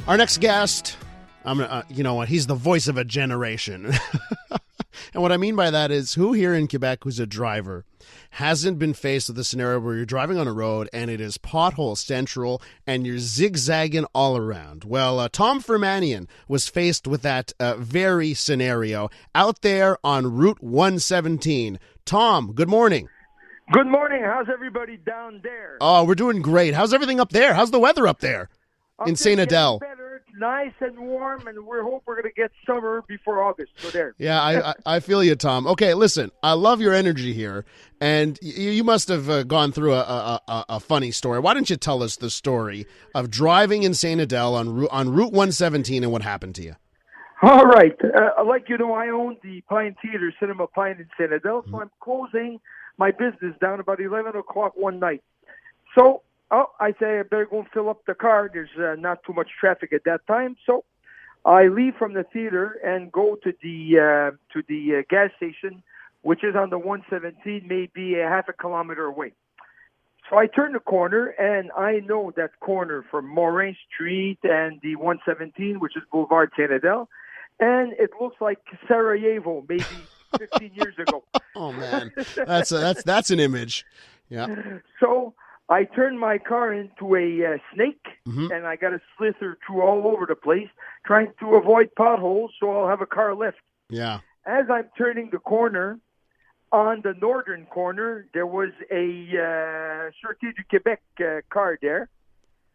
Our next guest, you know what? He's the voice of a generation. And what I mean by that is, who here in Quebec who's a driver hasn't been faced with a scenario where you're driving on a road and it is pothole central and you're zigzagging all around? Well, Tom Fermanian was faced with that very scenario out there on Route 117. Tom, good morning. Good morning. How's everybody down there? Oh, we're doing great. How's everything up there? How's the weather up there in St. Adele? It's nice and warm, and we hope we're going to get summer before August. So there. Yeah, I feel you, Tom. Okay, listen, I love your energy here, and you must have gone through a funny story. Why don't you tell us the story of driving in St. Adele on Route 117 and what happened to you? All right. Like you know, I own the Pine Theater, Cinema Pine in St. Adele, so I'm closing my business down about 11 o'clock one night. So I say I better go and fill up the car. There's not too much traffic at that time. So I leave from the theater and go to the gas station, which is on the 117, maybe a half a kilometer away. So I turn the corner, and I know that corner from Morin Street and the 117, which is Boulevard St. Adele, and it looks like Sarajevo, maybe 15 years ago. Oh man, that's an image. Yeah. So I turned my car into a snake, and I got to slither through all over the place, trying to avoid potholes so I'll have a car left. Yeah. As I'm turning the corner, on the northern corner, there was a Sûreté du Québec car there,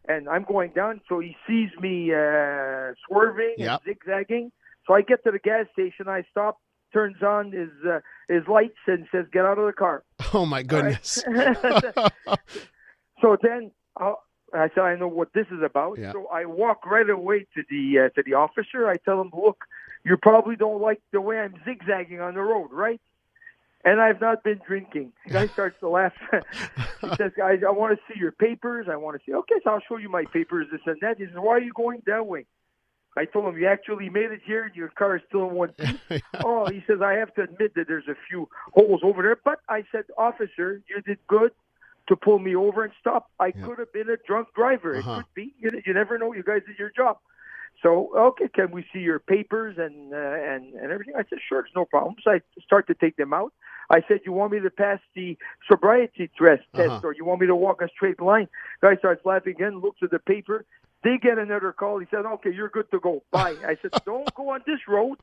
and I'm going down, so he sees me swerving and zigzagging. So I get to the gas station, I stop, turns on his lights, and says, "Get out of the car." Oh my goodness. Right? So then I said, "I know what this is about." Yeah. So I walk right away to the officer. I tell him, "Look, you probably don't like the way I'm zigzagging on the road, right?" And I've not been drinking. The guy starts to laugh. He says, "Guys, I want to see your papers. I want to see." Okay, so I'll show you my papers, this and that. He says, "Why are you going that way?" I told him, "You actually made it here and your car is still in one piece." Oh, he says, "I have to admit that there's a few holes over there." But I said, "Officer, you did good to pull me over and stop. I could have been a drunk driver. It could be. You never know. You guys did your job." So, okay, can we see your papers and everything? I said, "Sure, it's no problem." So I start to take them out. I said, "You want me to pass the sobriety test, or you want me to walk a straight line?" Guy starts laughing again, looks at the paper. They get another call. He said, "Okay, you're good to go. Bye." I said, "Don't go on this road.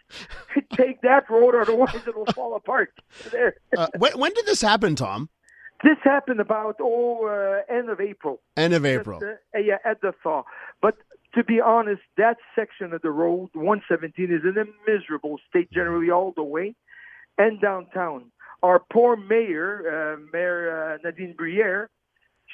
Take that road, otherwise it'll fall apart." There. When did this happen, Tom? This happened about end of April. End of April. Yeah, at the thaw. But to be honest, that section of the road, 117, is in a miserable state generally all the way, and downtown. Our poor mayor, Mayor Nadine Briere,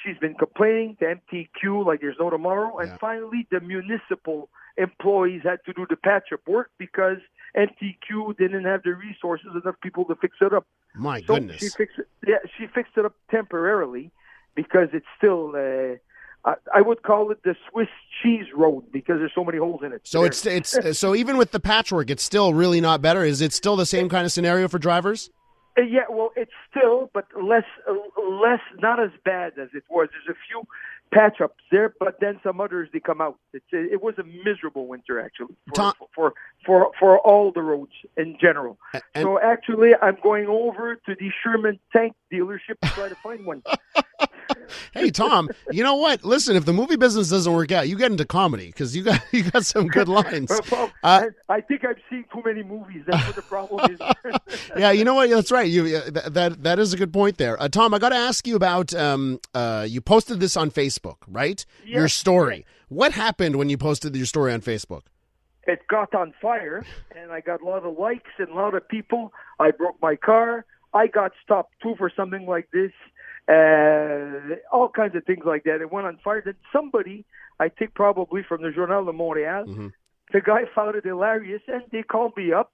she's been complaining to MTQ like there's no tomorrow, and finally the municipal employees had to do the patch-up work because MTQ didn't have the resources, enough people to fix it up. My goodness. She fixed it. Yeah, she fixed it up temporarily because it's still, I would call it the Swiss cheese road because there's so many holes in it. So it's so even with the patchwork, it's still really not better. Is it still the same kind of scenario for drivers? Yeah, well, it's still, but less, not as bad as it was. There's a few patch-ups there, but then some others, they come out. It was a miserable winter, actually, for all the roads in general. So actually, I'm going over to the Sherman tank dealership to try to find one. Hey, Tom, you know what? Listen, if the movie business doesn't work out, you get into comedy because you got some good lines. Well, I think I've seen too many movies. That's what the problem is. Yeah, you know what? That's right. That is a good point there. Tom, I got to ask you about, you posted this on Facebook, right? Yes. Your story. Yes. What happened when you posted your story on Facebook? It got on fire, and I got a lot of likes and a lot of people. I broke my car. I got stopped, too, for something like this. All kinds of things like that. It went on fire. Then somebody, I think probably from the Journal de Montréal, the guy found it hilarious, and they called me up.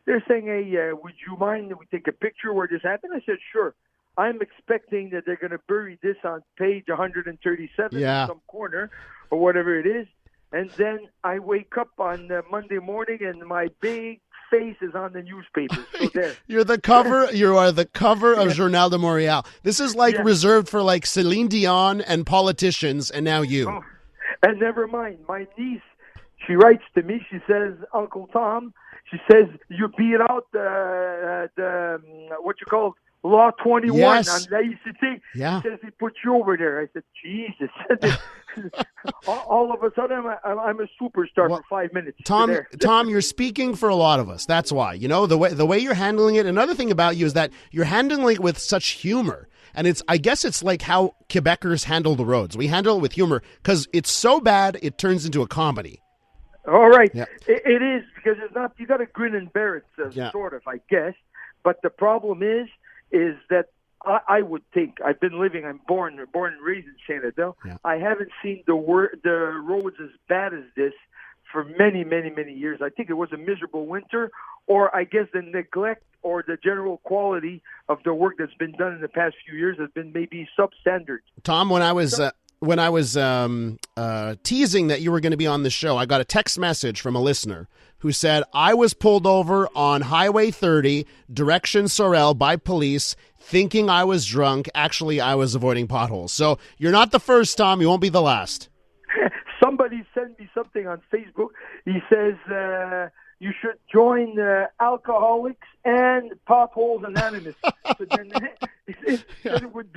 They're saying, "Hey, would you mind if we take a picture where this happened?" I said, "Sure." I'm expecting that they're going to bury this on page 137 in some corner or whatever it is. And then I wake up on Monday morning and my big face is on the newspaper. So there. You are the cover of Journal de Montréal. This is like reserved for like Celine Dion and politicians, and now you. Oh, and never mind, my niece, She writes to me. She says, Uncle Tom, she says, you beat out the what you call Law 21 Yes. on the ICT. Yeah. She says he put you over there. I said, Jesus. all of a sudden, I'm a superstar for 5 minutes. Tom, you're speaking for a lot of us. That's why. You know, the way you're handling it. Another thing about you is that you're handling it with such humor. And I guess it's like how Quebecers handle the roads. We handle it with humor because it's so bad it turns into a comedy. All right. Yeah. It is, because it's not, you got to grin and bear it, sort of, I guess. But the problem is that I would think, I'm born and raised in Saint Adele. Yeah. I haven't seen the roads as bad as this for many, many, many years. I think it was a miserable winter, or I guess the neglect or the general quality of the work that's been done in the past few years has been maybe substandard. Tom, when I was teasing that you were going to be on the show, I got a text message from a listener who said, I was pulled over on Highway 30, direction Sorel, by police, thinking I was drunk. Actually, I was avoiding potholes. So you're not the first, Tom. You won't be the last. Somebody sent me something on Facebook. He says, you should join Alcoholics and Potholes Anonymous. So then, it would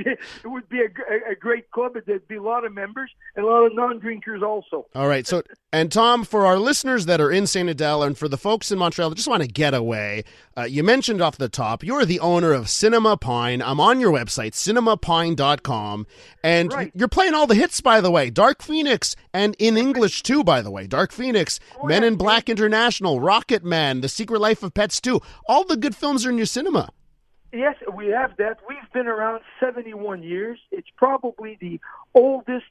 be a great club. There'd be a lot of members and a lot of non-drinkers also. All right. So, and Tom, for our listeners that are in Saint Adele and for the folks in Montreal that just want to get away, you mentioned off the top, you're the owner of Cinema Pine. I'm on your website, cinemapine.com, and you're playing all the hits, by the way. Dark Phoenix, and in English too, by the way. Dark Phoenix, Men in Black International, Rocket Man, The Secret Life of Pets 2. All the good films are in your cinema. Yes, we have that. We've been around 71 years. It's probably the oldest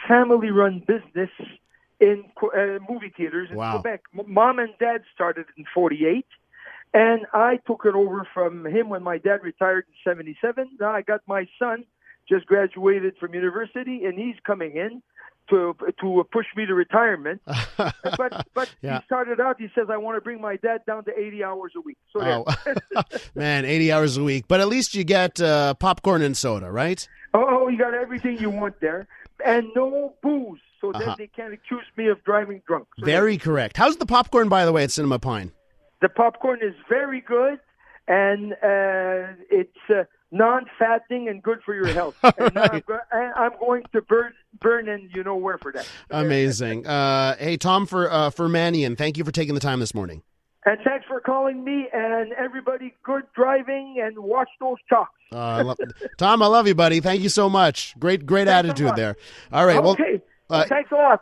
family-run business in movie theaters in Quebec. Mom and Dad started in 48, and I took it over from him when my dad retired in 77. Now I got my son, just graduated from university, and he's coming in to push me to retirement. But he started out, he says, I want to bring my dad down to 80 hours a week. So man, 80 hours a week. But at least you get popcorn and soda, right? Oh, you got everything you want there. And no booze, so that they can't accuse me of driving drunk. So very correct. How's the popcorn, by the way, at Cinema Pine? The popcorn is very good, and it's non-fattening and good for your health. And I'm going to burn and you know where for that. Amazing. Hey, Tom Fermanian, thank you for taking the time this morning. And thanks for calling me, and everybody, good driving, and watch those chalks. Tom, I love you, buddy. Thank you so much. Great attitude there. All right. Okay. Well, thanks a lot.